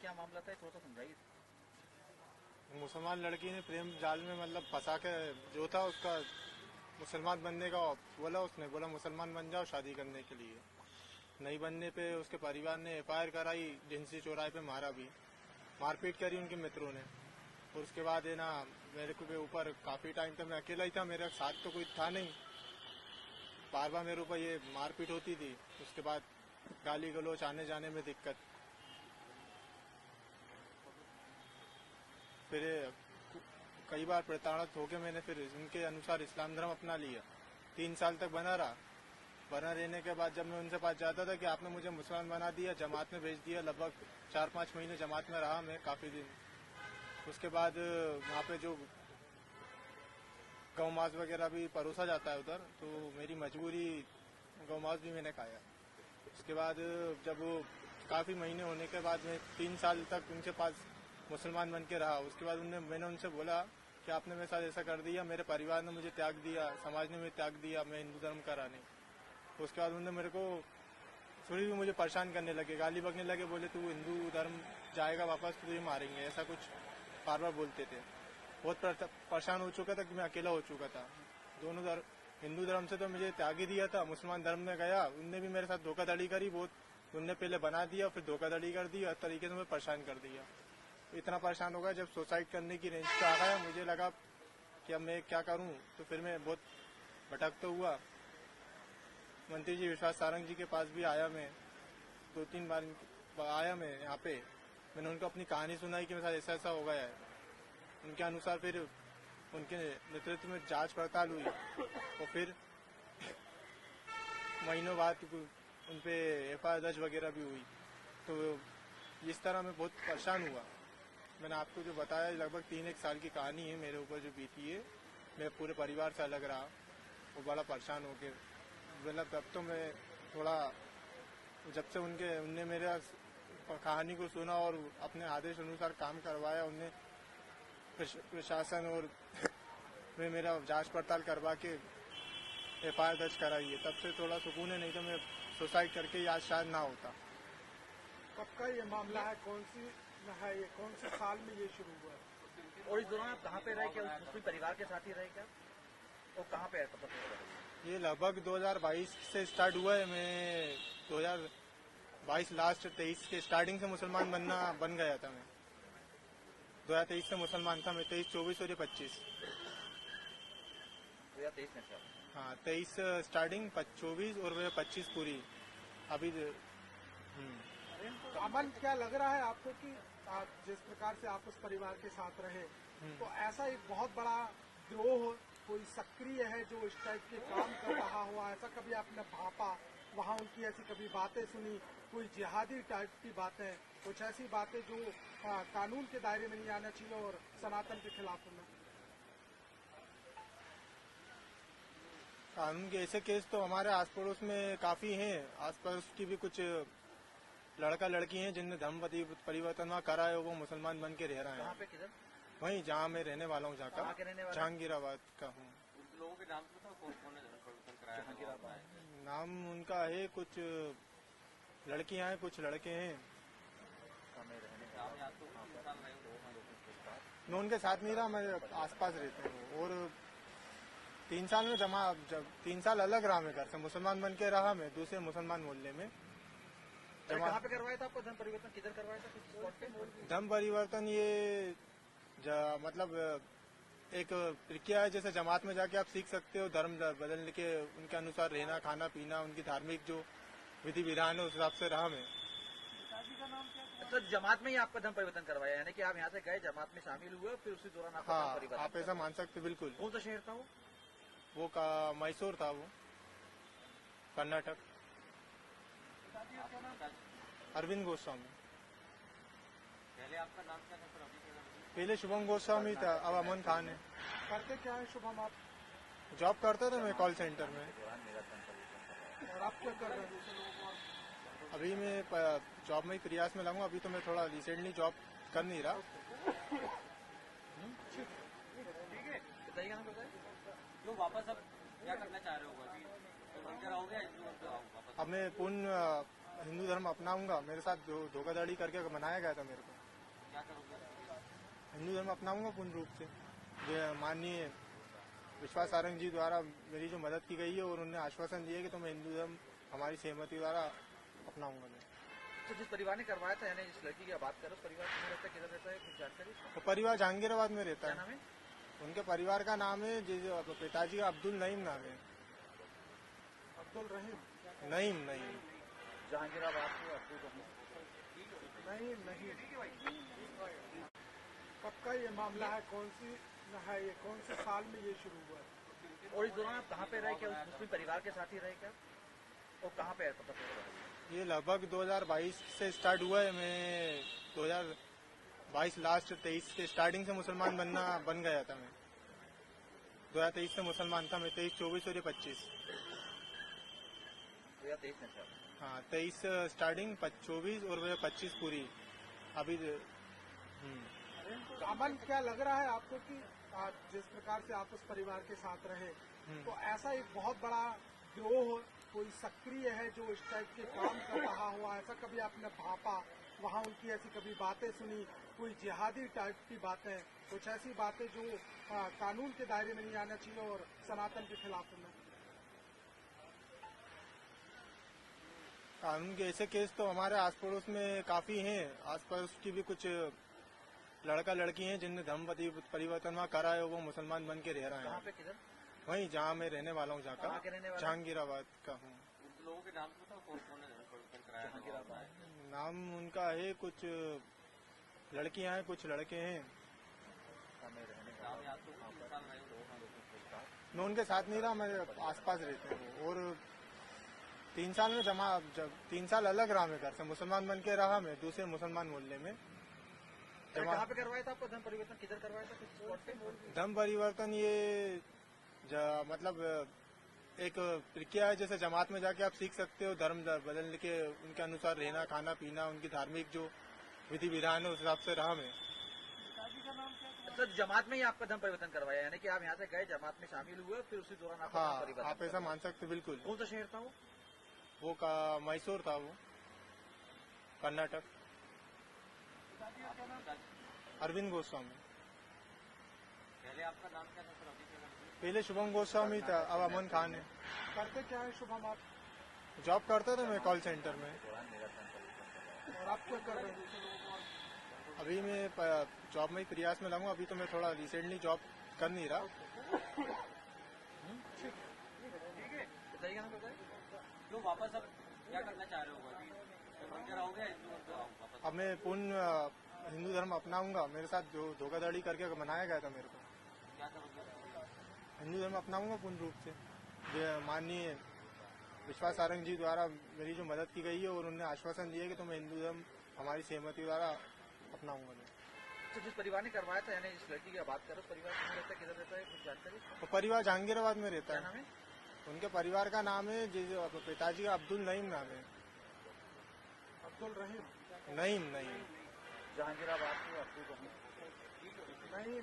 क्या मामला था, थोड़ा सा समझाइए। मुसलमान लड़की ने प्रेम जाल में मतलब फंसा के जो था उसका मुसलमान बनने का बोला, उसने बोला मुसलमान बन जाओ शादी करने के लिए। नहीं बनने पे उसके परिवार ने एफआईआर कराई, जिनसी चौराहे पे मारा भी, मारपीट करी उनके मित्रों ने। और उसके बाद है ना मेरे को ऊपर काफी टाइम तक मैं अकेला ही था, मेरे साथ तो कोई था नहीं, बार बार मेरे ऊपर ये मारपीट होती थी। उसके बाद गाली गलौच, आने जाने में दिक्कत। फिर कई बार प्रताड़ित होकर मैंने फिर उनके अनुसार इस्लाम धर्म अपना लिया। 3 साल तक बना रहा। बना रहने के बाद जब मैं उनसे पास जाता था कि आपने मुझे मुसलमान बना दिया, जमात में भेज दिया, लगभग 4-5 महीने जमात में रहा मैं काफी दिन। उसके बाद वहाँ पे जो गौ मांस वगैरह भी परोसा जाता है उधर, तो मेरी मजबूरी गौ मांस भी मैंने खाया। उसके बाद जब काफी महीने होने के बाद मैं 3 साल तक उनके पास मुसलमान बन के रहा। उसके बाद मैंने उनसे बोला कि आपने मेरे साथ ऐसा कर दिया, मेरे परिवार ने मुझे त्याग दिया, समाज ने मुझे त्याग दिया, मैं हिंदू धर्म का रहा नहीं। उसके बाद उन्होंने मेरे को थोड़ी भी मुझे परेशान करने लगे, गाली बकने लगे, बोले तू हिंदू धर्म जाएगा वापस तो तुझे मारेंगे, ऐसा कुछ बार बार बोलते थे। बहुत परेशान हो चुका था कि मैं अकेला हो चुका था। दोनों हिंदू धर्म से तो मुझे त्याग ही दिया था, मुसलमान धर्म में गया, उनने भी मेरे साथ धोखाधड़ी करी बहुत। उनने पहले बना दिया, फिर धोखाधड़ी कर दी, हर तरीके से मुझे परेशान कर दिया। इतना परेशान हो गया जब सुसाइड करने की रेंज पे आ गया, मुझे लगा कि अब मैं क्या करूं। तो फिर मैं बहुत भटकता हुआ मंत्री जी विश्वास सारंग जी के पास भी आया। मैं 2-3 बार आया मैं यहाँ पे। मैंने उनको अपनी कहानी सुनाई कि मेरे साथ ऐसा ऐसा हो गया है। उनके अनुसार फिर उनके नेतृत्व में जांच पड़ताल हुई और फिर महीनों बाद उनपे एफआईआर दर्ज वगैरह भी हुई। तो इस तरह मैं बहुत परेशान हुआ। मैंने आपको जो बताया लगभग 3-1 साल की कहानी है मेरे ऊपर जो बीती है। मैं पूरे परिवार से अलग रहा, वो बड़ा परेशान हो गया। मतलब तब तो मैं थोड़ा, जब से उनने मेरे कहानी को सुना और अपने आदेश अनुसार काम करवाया, उनने प्रशासन और में मेरा जांच पड़ताल करवा के एफआईआर दर्ज कराई है, तब से थोड़ा सुकून है, नहीं तो मैं सुसाइड करके आज शायद ना होता। कब का ये मामला है, कौन से साल में ये शुरू हुआ है? और इस दौरान आप कहाँ पे रहे, क्या मुस्लिम परिवार के साथ ही रहे क्या, और कहाँ पे है? ये लगभग 2022 से स्टार्ट हुआ है। मैं 2022 लास्ट 23 के स्टार्टिंग से मुसलमान बन गया था। मैं 2023 से मुसलमान था मैं, 23, 24 और 25। 2023 में था। हाँ, 23 स्टार्टिंग, 24 और 25 पूरी अभी। तो अमन, क्या लग रहा है आपको कि जिस प्रकार से आप उस परिवार के साथ रहे, तो ऐसा एक बहुत बड़ा गिरोह कोई सक्रिय है जो इस टाइप के काम कर रहा हुआ, ऐसा कभी आपने भापा? वहाँ उनकी ऐसी कभी बातें सुनी, कोई जिहादी टाइप की बातें, कुछ ऐसी बातें जो कानून के दायरे में नहीं आना चाहिए और सनातन के खिलाफ होना? कानून के ऐसे केस तो हमारे आस पड़ोस में काफी हैं। आस पड़ोस की भी कुछ लड़का लड़की हैं जिनने धर्म परिवर्तन करा है, वो मुसलमान बन के रह रहे हैं। कहाँ पे, किधर? वहीं जहाँ मैं रहने वाला हूँ, जहांगीराबाद का हूँ। लोगों के नाम तो कौन है परिवर्तन कराया? जहांगीराबाद नाम उनका है, कुछ लड़कियां हैं, कुछ लड़के हैं। मैं उनके साथ नहीं रहा, मैं आसपास रहते हूँ। और 3 साल में 3 साल अलग रहा मैं घर से, मुसलमान बन के रहा मैं दूसरे मुसलमान मोहल्ले में। कहाँ पे करवाया था आपको धर्म परिवर्तन, किधर करवाया था, किस स्पॉट पे? धर्म परिवर्तन ये मतलब एक प्रक्रिया है, जैसे जमात में जाके आप सीख सकते हो धर्म बदलने के, उनके अनुसार रहना, खाना पीना, उनकी धार्मिक जो विधि विधान है उस हिसाब से रहा मैं। तो जमात में ही आपका धर्म परिवर्तन करवाया, यानी कि आप यहाँ से गए, जमात में शामिल हुए, फिर उसी दौरान आपका धर्म परिवर्तन? आप ऐसा मान सकते बिल्कुल। कौन सा शहर था वो का मैसूर था, वो कर्नाटक। अरविंद गोस्वामी। पहले आपका नाम क्या था? पहले शुभम गोस्वामी था, अब अमन खान है। करते क्या है शुभम आप? जॉब करता था मैं कॉल सेंटर में। और आप क्या कर रहे हैं? अभी मैं जॉब में ही प्रयास में लगूंगा। अभी तो मैं थोड़ा रिसेंटली जॉब कर नहीं रहा। ठीक है, बताइएगा ना, बताइए। तो वापस अब क्या करना चाह रहे हो? अभी अब मैं पूर्ण हिंदू धर्म अपनाऊंगा, मेरे साथ जो धोखाधड़ी करके बनाया गया था मेरे को, क्या करोगे? हिंदू धर्म अपनाऊंगा पूर्ण रूप से। माननीय विश्वास सारंग जी द्वारा मेरी जो मदद की गई है और उन्होंने आश्वासन दिया कि तो मैं हिंदू धर्म हमारी सहमति द्वारा अपनाऊंगा मैं। तो जिस परिवार ने करवाया था, यानी जिस लड़की की आप बात करो, परिवार किधर रहता है, किधर रहता है, कुछ जानकारी इसमें? तो परिवार जहांगीराबाद में रहता क्या है। नाम है? उनके परिवार का नाम है, पिताजी का अब्दुल नईम नाम है। अब्दुल रहीम? नईम नईम जहांगीराबाद से अब्दुल रहीम। नहीं। कब का ये मामला है, कौन से साल में ये शुरू हुआ है? और इस दौरान आप कहाँ पे रहे, क्या उस मुस्लिम परिवार के साथ ही रहे क्या, और कहाँ पे पता चल रहा है? ये लगभग 2022 से स्टार्ट हुआ है। मैं 2022 लास्ट 23 के स्टार्टिंग से मुसलमान बन गया था। मैं 2023 से मुसलमान था मैं, 23, 24 और ये 25। 2023 में था। हाँ, 23 स्टार्टिंग, 24 और वह 25 पूरी अभी। अमन, क्या लग रहा है आपको कि जिस प्रकार से आप उस परिवार के साथ रहे, तो ऐसा एक बहुत बड़ा गिरोह कोई सक्रिय है जो इस टाइप के काम कर रहा हुआ, ऐसा कभी आपने भापा? वहाँ उनकी ऐसी कभी बातें सुनी, कोई जिहादी टाइप की बातें, कुछ ऐसी बातें जो कानून के दायरे में नहीं आना चाहिए और सनातन के खिलाफ में? कानून के ऐसे केस तो हमारे आस पड़ोस में काफी हैं। आस पड़ोस की भी कुछ लड़का लड़की हैं जिनने धर्म परिवर्तन वहाँ करा है, वो मुसलमान बन के रह रहे कहाँ हैं पे, किधर? वहीं जहाँ मैं रहने वाला हूँ, कहाँ के रहने वाले? जहांगीराबाद का हूँ। उन लोगों के नाम बताओ, कौन कौन है धर्म परिवर्तन कराया? जहांगीराबाद। नाम उनका है, कुछ लड़कियां हैं, कुछ लड़के हैं। मैं उनके साथ नहीं रहा, मेरे आसपास रहते हैं वो। और 3 साल में जब 3 साल अलग रहा मैं घर से, मुसलमान बन के रहा मैं दूसरे मुसलमान मोहल्ले में। कहाँ पे करवाया था आपको धर्म परिवर्तन, किधर करवाया था, किस स्पॉट पे? धर्म परिवर्तन ये मतलब एक प्रक्रिया है, जैसे जमात में जाके आप सीख सकते हो धर्म बदलने के, उनके अनुसार रहना, खाना पीना, उनकी धार्मिक जो विधि विधान है उस हिसाब से रहा मैं। सर, जमात में ही आपका धर्म परिवर्तन करवाया, यानी कि आप यहाँ से गए, जमात में शामिल हुए, फिर उसी दौरान आपका धर्म हाँ, परिवर्तन आप ऐसा मान सकते, बिल्कुल। कौन सा शहर था वो? वो का मैसूर था, वो कर्नाटक। अरविंद गोस्वामी। पहले आपका नाम क्या था सर? अभी क्या नाम है? पहले शुभम गोस्वामी था, अब अमन खान है। करते क्या है शुभम आप? जॉब करते थे मैं कॉल सेंटर में। और आप क्या कर रहे हैं? अभी मैं जॉब में ही प्रयास में लगूंगा। अभी तो मैं थोड़ा रिसेंटली जॉब कर नहीं रहा। बताइएगा ना, बताइए। तो वापस अब क्या करना चाह रहे हो? अभी बन के रहोगे वापस? अब मैं पूर्ण हिंदू धर्म अपनाऊंगा, मेरे साथ जो धोखाधड़ी करके बनाया गया था मेरे को। क्या करोगे? हिंदू धर्म अपनाऊंगा पूर्ण रूप से। माननीय विश्वास सारंग जी द्वारा मेरी जो मदद की गई है और उन्होंने आश्वासन दिया कि तो मैं हिंदू धर्म हमारी सहमति द्वारा अपनाऊंगा मैं। तो जिस परिवार ने करवाया था, यानी जिस लड़की की आप बात करो, परिवार किधर रहता है, किधर रहता है, कुछ जानकारी? तो परिवार जहांगीराबाद में रहता क्या है। नाम है? उनके परिवार का नाम है, पिताजी का अब्दुल नईम नाम है। अब्दुल रहीम? नईम नईम जहांगीराबाद से अब्दुल रहीम। नहीं।